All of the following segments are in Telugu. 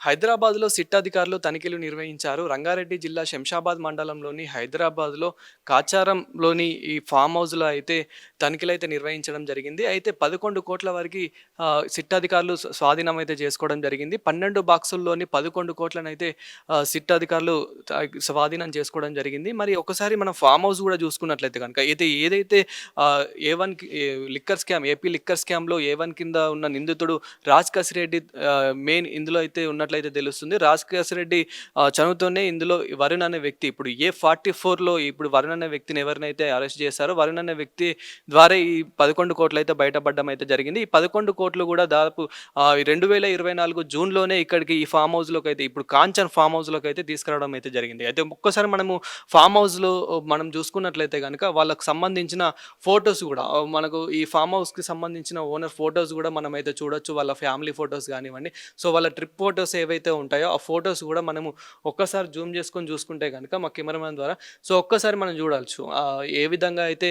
హైదరాబాద్‌లో సిట్ అధికారులు తనిఖీలు నిర్వహించారు. రంగారెడ్డి జిల్లా శంషాబాద్ మండలంలోని హైదరాబాద్‌లో కాచారంలోని ఈ ఫామ్ హౌస్‌లో అయితే తనిఖీలైతే నిర్వహించడం జరిగింది. అయితే 11,00,00,000 వరకి సిట్ అధికారులు స్వాధీనం అయితే చేసుకోవడం జరిగింది. 12 బాక్సుల్లోని 11,00,00,000నైతే సిట్ అధికారులు స్వాధీనం చేసుకోవడం జరిగింది. మరి ఒకసారి మనం ఫామ్ హౌస్ గూడా చూసుకున్నట్లయితే గనుక ఏదైతే ఏ1కి లిక్కర్ స్కామ్ ఏపీ లిక్కర్ స్కామ్‌లో ఏ1 కింద ఉన్న నిందితుడు రాజ్ కసిరెడ్డి మెయిన్ ఇందులో అయితే ఉన్నట్లయితే తెలుస్తుంది. రాజ్ కేశిరెడ్డి చనువుతోనే ఇందులో వరుణ్ అనే వ్యక్తి ఇప్పుడు ఏ44లో ఇప్పుడు వరుణ్ అనే వ్యక్తిని ఎవరినైతే అరెస్ట్ చేశారో వరుణ్ అనే వ్యక్తి ద్వారా ఈ 11,00,00,000 అయితే బయటపడడం అయితే జరిగింది. ఈ 11,00,00,000 కూడా దాదాపు 2024 జూన్‌లోనే ఇక్కడికి ఈ ఫామ్ హౌస్‌లోకి అయితే ఇప్పుడు కాంచన్ ఫామ్ హౌస్‌లోకి అయితే తీసుకురావడం అయితే జరిగింది. అయితే ఒక్కసారి మనము ఫామ్ హౌస్‌లో మనం చూసుకున్నట్లయితే గనుక వాళ్ళకి సంబంధించిన ఫోటోస్ కూడా మనకు ఈ ఫామ్ హౌస్‌కి సంబంధించిన ఓనర్ ఫోటోస్ కూడా మనమైతే చూడొచ్చు. వాళ్ళ ఫ్యామిలీ ఫోటోస్ కానివ్వండి. సో వాళ్ళ ట్రిప్ ఫోటోస్ ఏవైతే ఉంటాయో ఆ ఫోటోస్ కూడా మనము ఒక్కసారి జూమ్ చేసుకొని చూసుకుంటే కనుక మా కెమెరామెన్ ద్వారా సో ఒక్కసారి మనం చూడొచ్చు ఏ విధంగా అయితే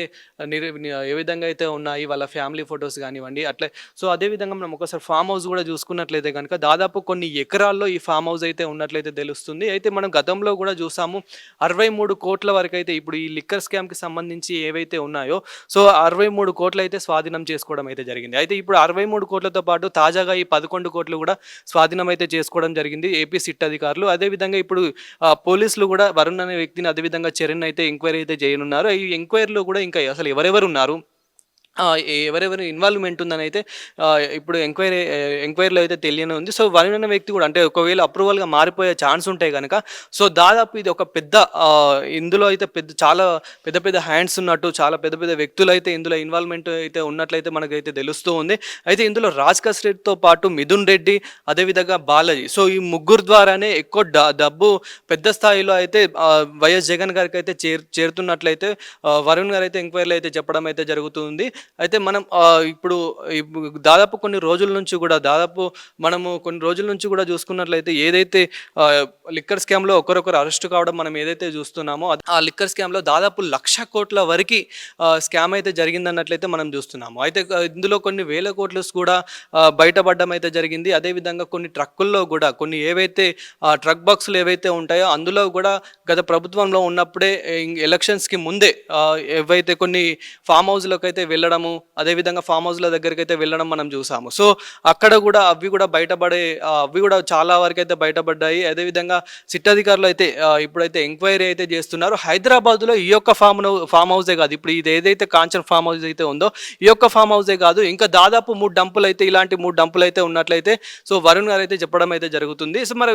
ఏ విధంగా అయితే ఉన్నాయి వాళ్ళ ఫ్యామిలీ ఫోటోస్ కానివ్వండి అట్లే. సో అదే విధంగా మనం ఒకసారి ఫామ్ హౌస్ కూడా చూసుకున్నట్లయితే కనుక దాదాపు కొన్ని ఎకరాల్లో ఈ ఫామ్ హౌస్ అయితే ఉన్నట్లయితే తెలుస్తుంది. అయితే మనం గతంలో కూడా చూసాము 63,00,00,000 వరకు అయితే ఇప్పుడు ఈ లిక్కర్ స్కామ్కి సంబంధించి ఏవైతే ఉన్నాయో సో 63,00,00,000 అయితే స్వాధీనం చేసుకోవడం అయితే జరిగింది. అయితే ఇప్పుడు 63,00,00,000తో పాటు తాజాగా ఈ 11,00,00,000 కూడా స్వాధీనం అయితే చేసుకోవడం జరిగింది ఏపీ సిట్ అధికారులు. అదేవిధంగా ఇప్పుడు పోలీసులు కూడా వరుణ్ అనే వ్యక్తిని అదేవిధంగా చరణ్ అయితే ఎంక్వైరీ అయితే చేయనున్నారు. ఈ ఎంక్వైరీలో కూడా ఇంకా అసలు ఎవరెవరు ఉన్నారు, ఎవరెవరి ఇన్వాల్వ్‌మెంట్ ఉందనైతే ఇప్పుడు ఎంక్వైరీలో అయితే తెలియనే ఉంది. సో వరుణ్ అనే వ్యక్తి కూడా అంటే ఒకవేళ అప్రూవల్‌గా మారిపోయే ఛాన్స్ ఉంటే గనక సో దాదాపు ఇది ఒక పెద్ద ఇందులో అయితే చాలా పెద్ద పెద్ద హ్యాండ్స్ ఉన్నట్టు చాలా పెద్ద పెద్ద వ్యక్తులైతే ఇందులో ఇన్వాల్వ్‌మెంట్ అయితే ఉన్నట్లయితే మనకైతే తెలుస్తూ ఉంది. అయితే ఇందులో రాజ్ కసిరెడ్డితో పాటు మిథున్ రెడ్డి అదేవిధంగా బాలాజీ సో ఈ ముగ్గురు ద్వారానే ఎక్కువ డబ్బు పెద్ద స్థాయిలో అయితే వైఎస్ జగన్ గారికి అయితే చేరుతున్నట్లయితే వరుణ్ గారు అయితే ఎంక్వైరీలో అయితే చెప్పడం అయితే జరుగుతుంది. అయితే మనం ఇప్పుడు దాదాపు కొన్ని రోజుల నుంచి కూడా చూసుకున్నట్లయితే ఏదైతే లిక్కర్ స్కామ్లో ఒకరొకరు అరెస్ట్ కావడం మనం ఏదైతే చూస్తున్నామో ఆ లిక్కర్ స్కామ్లో దాదాపు 1,00,00,000 వరకు స్కామ్ అయితే జరిగిందన్నట్లయితే మనం చూస్తున్నాము. అయితే ఇందులో కొన్ని వేల కోట్లు కూడా బయటపడడం అయితే జరిగింది. అదేవిధంగా కొన్ని ట్రక్కుల్లో కూడా కొన్ని ఏవైతే ట్రక్ బాక్సులు ఏవైతే ఉంటాయో అందులో కూడా గత ప్రభుత్వంలో ఉన్నప్పుడే ఎలక్షన్స్కి ముందే ఏవైతే కొన్ని ఫామ్ హౌస్లోకి అయితే వెళ్ళడము అదేవిధంగా ఫామ్ హౌస్ల దగ్గరికి అయితే వెళ్ళడం మనం చూసాము. సో అక్కడ కూడా అవి కూడా చాలా వరకు అయితే బయటపడ్డాయి. అదేవిధంగా సిట్ అధికారులు అయితే ఇప్పుడైతే ఎంక్వైరీ అయితే చేస్తున్నారు. హైదరాబాద్లో ఈ యొక్క ఫామ్ హౌసే కాదు, ఇప్పుడు ఇది ఏదైతే కాంచన్ ఫామ్ హౌస్ అయితే ఉందో ఈ యొక్క ఫామ్ హౌసే కాదు ఇంకా దాదాపు 3 డంపులు అయితే ఇలాంటి 3 డంపులు అయితే ఉన్నట్లయితే సో వరుణ్ గారు అయితే చెప్పడం అయితే జరుగుతుంది. సో మరి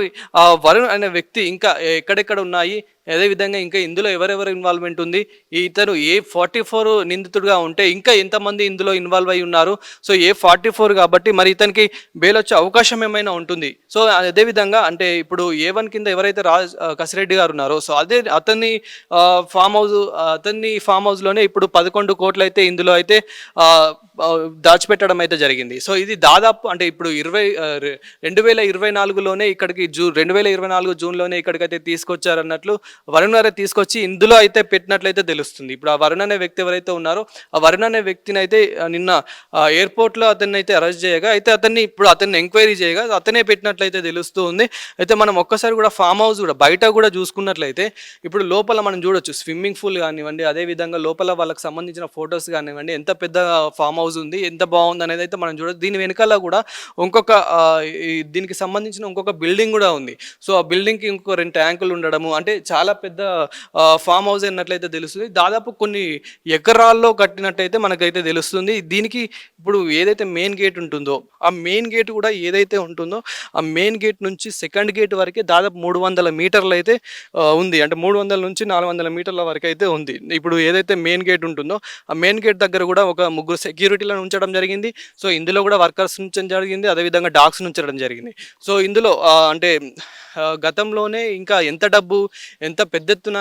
వరుణ్ అనే వ్యక్తి ఇంకా ఎక్కడెక్కడ ఉన్నాయి అదేవిధంగా ఇంకా ఇందులో ఎవరెవరు ఇన్వాల్వ్మెంట్ ఉంది, ఇతను ఏ44 నిందితుడిగా ఉంటే ఇంకా ఎంతమంది ఇందులో ఇన్వాల్వ్ అయి ఉన్నారు, సో ఏ44 కాబట్టి మరి ఇతనికి బెయిల్ వచ్చే అవకాశం ఏమైనా ఉంటుంది. సో అదేవిధంగా అంటే ఇప్పుడు ఏ1 కింద ఎవరైతే రాజ్ కసిరెడ్డి గారు ఉన్నారో సో అతన్ని ఫామ్ హౌస్లోనే ఇప్పుడు 11,00,00,000 అయితే ఇందులో అయితే దాచిపెట్టడం అయితే జరిగింది. సో ఇది దాదాపు అంటే ఇప్పుడు 2024లోనే ఇక్కడికి 2024 జూన్లోనే ఇక్కడికైతే తీసుకొచ్చారన్నట్లు వరుణ్ గారే తీసుకొచ్చి ఇందులో అయితే పెట్టినట్లయితే తెలుస్తుంది. ఇప్పుడు ఆ వరుణ్ అనే వ్యక్తి ఎవరైతే ఉన్నారో ఆ వరుణ్ అనే వ్యక్తిని అయితే నిన్న ఎయిర్పోర్ట్లో అతన్ని అయితే అరెస్ట్ చేయగా అయితే అతన్ని ఎంక్వైరీ చేయగా అతనే పెట్టినట్లయితే తెలుస్తూ ఉంది. అయితే మనం ఒక్కసారి కూడా ఫామ్ హౌస్ కూడా బయట కూడా చూసుకున్నట్లయితే ఇప్పుడు లోపల మనం చూడొచ్చు స్విమ్మింగ్ పూల్ కానివ్వండి అదేవిధంగా లోపల వాళ్ళకి సంబంధించిన ఫొటోస్ కానివ్వండి ఎంత పెద్ద ఫామ్ హౌస్ ఉంది ఎంత బాగుంది అనేది అయితే మనం చూడొచ్చు. దీని వెనకాల కూడా దీనికి సంబంధించిన ఇంకొక బిల్డింగ్ కూడా ఉంది. సో ఆ బిల్డింగ్కి ఇంకొక 2 ట్యాంకులు ఉండడము అంటే చాలా పెద్ద ఫామ్ హౌస్ అన్నట్లయితే తెలుస్తుంది. దాదాపు కొన్ని ఎకరాల్లో కట్టినట్టయితే మనకైతే తెలుస్తుంది. దీనికి ఇప్పుడు ఏదైతే మెయిన్ గేట్ ఉంటుందో ఆ మెయిన్ గేట్ కూడా ఏదైతే ఉంటుందో ఆ మెయిన్ గేట్ నుంచి సెకండ్ గేట్ వరకే దాదాపు 300 మీటర్లు అయితే ఉంది. అంటే 300 నుంచి 400 మీటర్ల వరకు అయితే ఉంది. ఇప్పుడు ఏదైతే మెయిన్ గేట్ ఉంటుందో ఆ మెయిన్ గేట్ దగ్గర కూడా ఒక 3 సెక్యూరిటీలను ఉంచడం జరిగింది. సో ఇందులో కూడా వర్కర్స్ ఉంచడం జరిగింది అదేవిధంగా డాగ్స్ ఉంచడం జరిగింది. సో ఇందులో అంటే గతంలోనే ఇంకా ఎంత పెద్ద ఎత్తున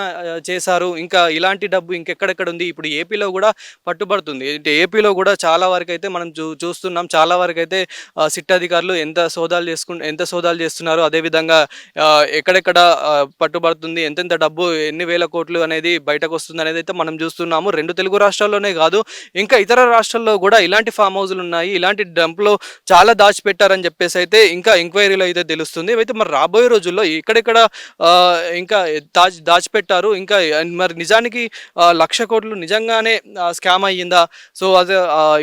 చేశారు, ఇంకా ఇలాంటి డబ్బు ఇంకెక్కడెక్కడ ఉంది ఇప్పుడు ఏపీలో కూడా పట్టుబడుతుంది. ఇటు ఏపీలో కూడా చాలా వరకైతే మనం చూస్తున్నాం. చాలా వరకైతే సిట్ అధికారులు ఎంత సోదాలు చేస్తున్నారు. అదేవిధంగా ఎక్కడెక్కడ పట్టుబడుతుంది, ఎంతెంత డబ్బు, ఎన్ని వేల కోట్లు అనేది బయటకొస్తుందనేదైతే మనం చూస్తున్నాము. 2 తెలుగు రాష్ట్రాల్లోనే కాదు, ఇంకా ఇతర రాష్ట్రాల్లో కూడా ఇలాంటి ఫామ్ హౌస్‌లున్నాయి. ఇలాంటి డంప్‌లో చాలా దాచిపెట్టారని చెప్పేసైతే ఇంకా ఎంక్వైరీలో అయితే తెలుస్తుంది. అయితే మరి రాబోయే రోజుల్లో ఎక్కడెక్కడ ఇంకా దాచిపెట్టారు, ఇంకా మరి నిజానికి 1,00,00,000 నిజంగానే స్కామ్ అయ్యిందా? సో, అది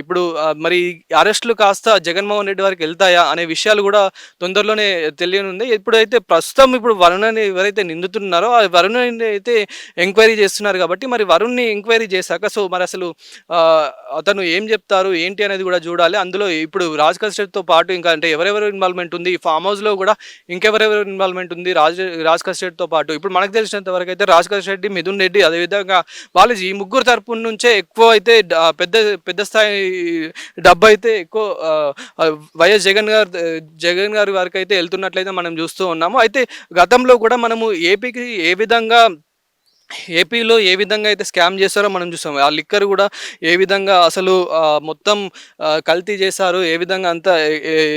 ఇప్పుడు మరి అరెస్టులు కాస్త జగన్మోహన్ రెడ్డి వారికి వెళ్తాయా అనే విషయాలు కూడా తొందరలోనే తెలియనుంది. ఇప్పుడైతే ప్రస్తుతం వరుణ్ అని ఎవరైతే నిందితున్నారో ఆ వరుణ్ అయితే ఎంక్వైరీ చేస్తున్నారు కాబట్టి, మరి వరుణ్‌ని ఎంక్వైరీ చేశాక సో మరి అసలు అతను ఏం చెప్తారు ఏంటి అనేది కూడా చూడాలి. అందులో ఇప్పుడు రాజ్ కస్టడీతో పాటు ఇంకా అంటే ఎవరెవరు ఇన్వాల్వ్‌మెంట్ ఉంది, ఈ ఫామ్ హౌస్‌లో కూడా ఇంకెవరెవరు ఇన్వాల్వ్‌మెంట్ ఉంది రాజ్ కస్టడీతో పాటు. ఇప్పుడు మనకు తెలిసినంత వరకైతే రాజ్ కస్టడీ, మిథున్ రెడ్డి, అదేవిధంగా వాళ్ళు ఈ ముగ్గురు తరపు నుంచే ఎక్కువ అయితే పెద్ద పెద్ద స్థాయి డబ్బైతే ఎక్కువ వైఎస్ జగన్ గారి వరకైతే వెళ్తున్నట్లయితే మనం చూస్తూ ఉన్నాము. అయితే గతంలో కూడా మనము ఏపీలో ఏ విధంగా అయితే స్కామ్ చేశారో మనం చూసాం. ఆ లిక్కర్ కూడా ఏ విధంగా అసలు మొత్తం కల్తీ చేశారు, ఏ విధంగా అంతా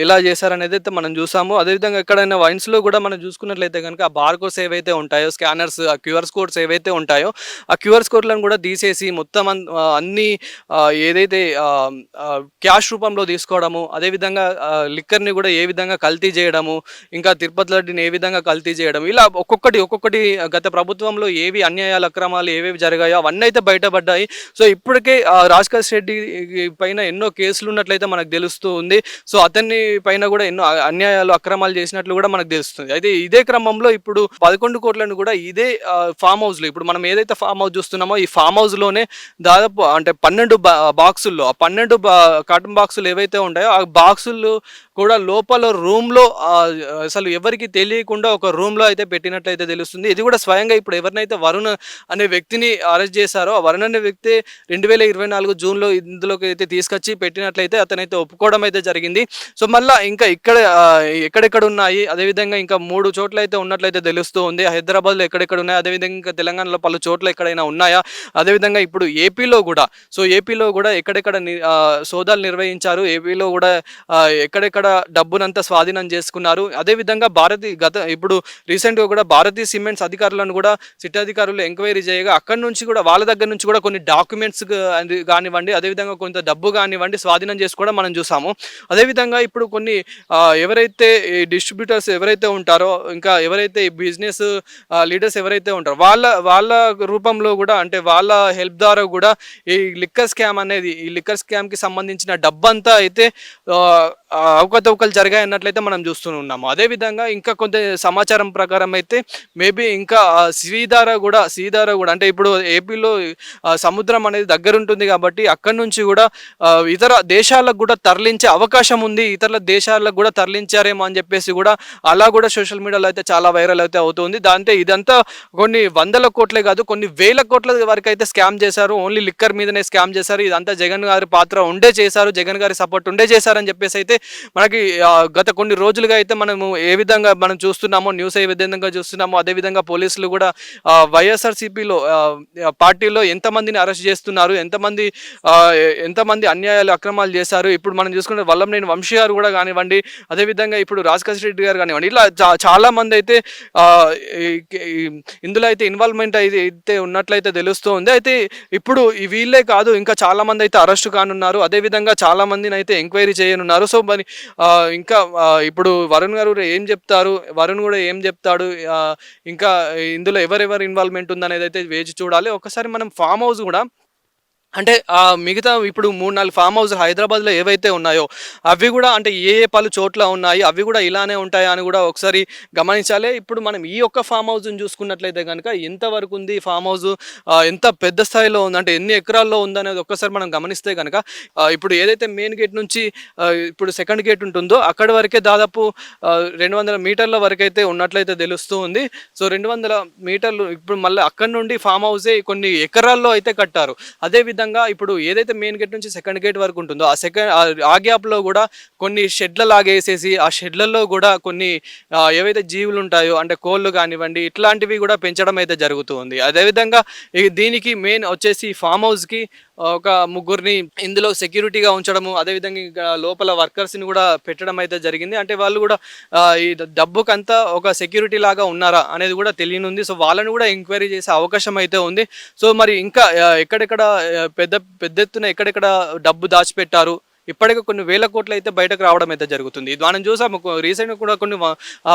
ఎలా చేశారనేది అయితే మనం చూసాము. అదేవిధంగా ఎక్కడైనా వైన్స్‌లో కూడా మనం చూసుకున్నట్లయితే కనుక ఆ బార్‌కోడ్స్ ఏవైతే ఉంటాయో, స్కానర్స్, ఆ క్యూఆర్ కోడ్స్ ఏవైతే ఉంటాయో, ఆ క్యూఆర్ కోడ్లను కూడా తీసేసి మొత్తం అన్నీ ఏదైతే క్యాష్ రూపంలో తీసుకోవడము, అదేవిధంగా లిక్కర్‌ని కూడా ఏ విధంగా కల్తీ చేయడము, ఇంకా తిరుపతి లడ్డుని ఏ విధంగా కల్తీ చేయడం, ఇలా ఒక్కొక్కటి గత ప్రభుత్వంలో ఏవి అన్యాయాలు, అక్రమాలు ఏవేవి జరిగాయో అవన్నీ అయితే బయటపడ్డాయి. సో ఇప్పటికే రాజకేష్ రెడ్డి పైన ఎన్నో కేసులు ఉన్నట్లయితే మనకు తెలుస్తూ ఉంది. సో అతన్ని పైన కూడా ఎన్నో అన్యాయాలు, అక్రమాలు చేసినట్లు కూడా మనకు తెలుస్తుంది. అయితే ఇదే క్రమంలో ఇప్పుడు 11 కోట్లను కూడా ఇదే ఫామ్ హౌస్లో, ఇప్పుడు మనం ఏదైతే ఫామ్ హౌస్ చూస్తున్నామో ఈ ఫామ్ హౌస్లోనే దాదాపు అంటే 12 బాక్సుల్లో, ఆ 12 కాటన్ బాక్సులు ఏవైతే ఉంటాయో ఆ బాక్సులు కూడా లోపల రూమ్లో అసలు ఎవరికి తెలియకుండా ఒక రూమ్లో అయితే పెట్టినట్లయితే తెలుస్తుంది. ఇది కూడా స్వయంగా ఇప్పుడు ఎవరినైతే వరుణ్ అనే వ్యక్తిని అరెస్ట్ చేశారో ఆ వరుణ్ అనే వ్యక్తి 2024 జూన్లో ఇందులోకి అయితే తీసుకొచ్చి పెట్టినట్లయితే అతనైతే ఒప్పుకోవడం అయితే జరిగింది. సో మళ్ళీ ఇంకా ఎక్కడెక్కడ ఉన్నాయి, అదేవిధంగా ఇంకా 3 చోట్ల అయితే ఉన్నట్లయితే తెలుస్తూ ఉంది. హైదరాబాద్లో ఎక్కడెక్కడ ఉన్నాయి, అదేవిధంగా ఇంకా తెలంగాణలో పలు చోట్ల ఎక్కడైనా ఉన్నాయా, అదేవిధంగా ఇప్పుడు ఏపీలో కూడా ఎక్కడెక్కడ సోదాలు నిర్వహించారు, ఏపీలో కూడా ఎక్కడెక్కడ డబ్బునంతా స్వాధీనం చేసుకున్నారు. అదేవిధంగా ఇప్పుడు రీసెంట్గా కూడా భారతీ సిమెంట్స్ అధికారులను కూడా సిట్ అధికారులు ఎంక్వైరీ చేయగా అక్కడి నుంచి కూడా వాళ్ళ దగ్గర నుంచి కూడా కొన్ని డాక్యుమెంట్స్ కానివ్వండి, అదేవిధంగా కొంత డబ్బు కానివ్వండి స్వాధీనం చేసుకోవడం మనం చూసాము. అదేవిధంగా ఇప్పుడు కొన్ని ఎవరైతే ఈ డిస్ట్రిబ్యూటర్స్ ఎవరైతే ఉంటారో, ఇంకా ఎవరైతే ఈ బిజినెస్ లీడర్స్ ఎవరైతే ఉంటారో వాళ్ళ రూపంలో కూడా, అంటే వాళ్ళ హెల్ప్ ద్వారా కూడా ఈ లిక్కర్ స్కామ్కి సంబంధించిన డబ్బంతా అయితే అవకతవకలు జరిగాయి అన్నట్లయితే మనం చూస్తూ ఉన్నాము. అదేవిధంగా ఇంకా కొంత సమాచారం ప్రకారం అయితే మేబీ ఇంకా శ్రీధార కూడా అంటే ఇప్పుడు ఏపీలో సముద్రం అనేది దగ్గర ఉంటుంది కాబట్టి అక్కడి నుంచి కూడా ఇతర దేశాలకు కూడా తరలించే అవకాశం ఉంది, ఇతర దేశాలకు కూడా తరలించారేమో అని చెప్పేసి కూడా అలా కూడా సోషల్ మీడియాలో అయితే చాలా వైరల్ అయితే అవుతుంది. ఇదంతా కొన్ని వందల కోట్లే కాదు, కొన్ని వేల కోట్ల వరకు అయితే స్కామ్ చేశారు. ఓన్లీ లిక్కర్ మీదనే స్కామ్ చేశారు. ఇదంతా జగన్ గారి పాత్ర ఉండే చేశారు, జగన్ గారి సపోర్ట్ ఉండే చేశారని చెప్పేసి అయితే మనకి గత కొన్ని రోజులుగా అయితే మనము ఏ విధంగా మనం చూస్తున్నామో, న్యూస్ ఏ విధంగా చూస్తున్నామో, అదేవిధంగా పోలీసులు కూడా వైఎస్ఆర్సీపీలో పార్టీలో ఎంతమందిని అరెస్ట్ చేస్తున్నారు, ఎంతమంది అన్యాయాలు, అక్రమాలు చేశారు. ఇప్పుడు మనం చూసుకుంటే వల్లంనేని వంశీ గారు కూడా కానివ్వండి, అదేవిధంగా ఇప్పుడు రాజకేష్ రెడ్డి గారు కానివ్వండి, ఇలా చాలా మంది అయితే ఇందులో అయితే ఇన్వాల్వ్మెంట్ అయితే ఉన్నట్లయితే తెలుస్తుంది. అయితే ఇప్పుడు వీళ్ళే కాదు, ఇంకా చాలా మంది అయితే అరెస్ట్ కానున్నారు, అదేవిధంగా చాలా మందిని అయితే ఎంక్వైరీ చేయనున్నారు. సో మరి ఇంకా ఇప్పుడు వరుణ్ కూడా ఏం చెప్తాడు, ఇంకా ఇందులో ఎవరెవరు ఇన్వాల్వ్మెంట్ ఉందనేది అయితే వేచి చూడాలి. ఒకసారి మనం ఫామ్ హౌస్ కూడా అంటే మిగతా ఇప్పుడు 3-4 ఫామ్ హౌస్ హైదరాబాద్లో ఏవైతే ఉన్నాయో అవి కూడా అంటే ఏ పలు చోట్ల ఉన్నాయి, అవి కూడా ఇలానే ఉంటాయా అని కూడా ఒకసారి గమనించాలి. ఇప్పుడు మనం ఈ ఒక్క ఫామ్ హౌస్ని చూసుకున్నట్లయితే కనుక ఎంతవరకు ఉంది ఫామ్ హౌస్, ఎంత పెద్ద స్థాయిలో ఉంది, అంటే ఎన్ని ఎకరాల్లో ఉందనేది ఒక్కసారి మనం గమనిస్తే కనుక ఇప్పుడు ఏదైతే మెయిన్ గేట్ నుంచి ఇప్పుడు సెకండ్ గేట్ ఉంటుందో అక్కడి వరకే దాదాపు 200 మీటర్ల వరకు అయితే ఉన్నట్లయితే తెలుస్తూ ఉంది. సో 200 మీటర్లు ఇప్పుడు మళ్ళీ అక్కడి నుండి ఫామ్ హౌసే కొన్ని ఎకరాల్లో అయితే కట్టారు. అదేవిధంగా ఇప్పుడు ఏదైతే మెయిన్ గేట్ నుంచి సెకండ్ గేట్ వరకు ఉంటుందో ఆ గ్యాప్లో కూడా కొన్ని షెడ్ల లాగేసేసి ఆ షెడ్లలో కూడా కొన్ని ఏవైతే జీవులు ఉంటాయో, అంటే కోళ్ళు కానివ్వండి, ఇట్లాంటివి కూడా పెంచడం అయితే జరుగుతుంది. అదేవిధంగా దీనికి మెయిన్ వచ్చేసి ఫామ్ హౌస్కి ఒక ముగ్గురిని ఇందులో సెక్యూరిటీగా ఉంచడము, అదేవిధంగా ఇంకా లోపల వర్కర్స్‌ని కూడా పెట్టడం అయితే జరిగింది. అంటే వాళ్ళు కూడా ఈ డబ్బుకంతా ఒక సెక్యూరిటీ లాగా ఉన్నారా అనేది కూడా తెలియనుంది. సో, వాళ్ళని కూడా ఎంక్వైరీ చేసే అవకాశం అయితే ఉంది. సో, మరి ఇంకా ఎక్కడెక్కడ పెద్ద పెద్ద ఎత్తున ఎక్కడెక్కడ డబ్బు దాచిపెట్టారు, ఇప్పటికే కొన్ని వేల కోట్లు అయితే బయటకు రావడం అయితే జరుగుతుంది. ఇది మనం చూసాము రీసెంట్‌గా కూడా కొన్ని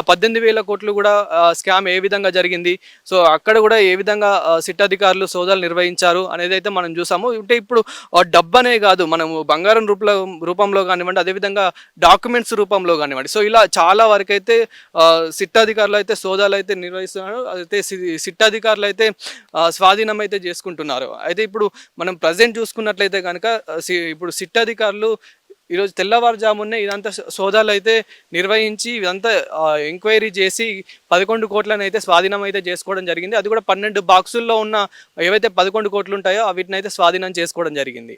18,000 కోట్లు కూడా స్కామ్ ఏ విధంగా జరిగింది. సో, అక్కడ కూడా ఏ విధంగా సిట్ అధికారులు సోదాలు నిర్వహించారు అనేదైతే మనం చూసాము. అంటే ఇప్పుడు డబ్బనే కాదు, మనము బంగారం రూపంలో కానివ్వండి, అదేవిధంగా డాక్యుమెంట్స్ రూపంలో కానివ్వండి. సో, ఇలా చాలా వరకైతే సిట్ అధికారులు అయితే సోదాలు అయితే నిర్వహిస్తున్నారు. అయితే సిట్ అధికారులు అయితే స్వాధీనం అయితే చేసుకుంటున్నారు. అయితే ఇప్పుడు మనం ప్రజెంట్ చూసుకున్నట్లయితే కనుక ఇప్పుడు సిట్ అధికారులు ఈరోజు తెల్లవారుజామునే ఇదంతా సోదాలు అయితే నిర్వహించి ఇదంతా ఎంక్వైరీ చేసి 11 కోట్లను అయితే స్వాధీనం అయితే చేసుకోవడం జరిగింది. అది కూడా 12 బాక్సుల్లో ఉన్న ఏవైతే 11 కోట్లు ఉంటాయో వీటిని అయితే స్వాధీనం చేసుకోవడం జరిగింది.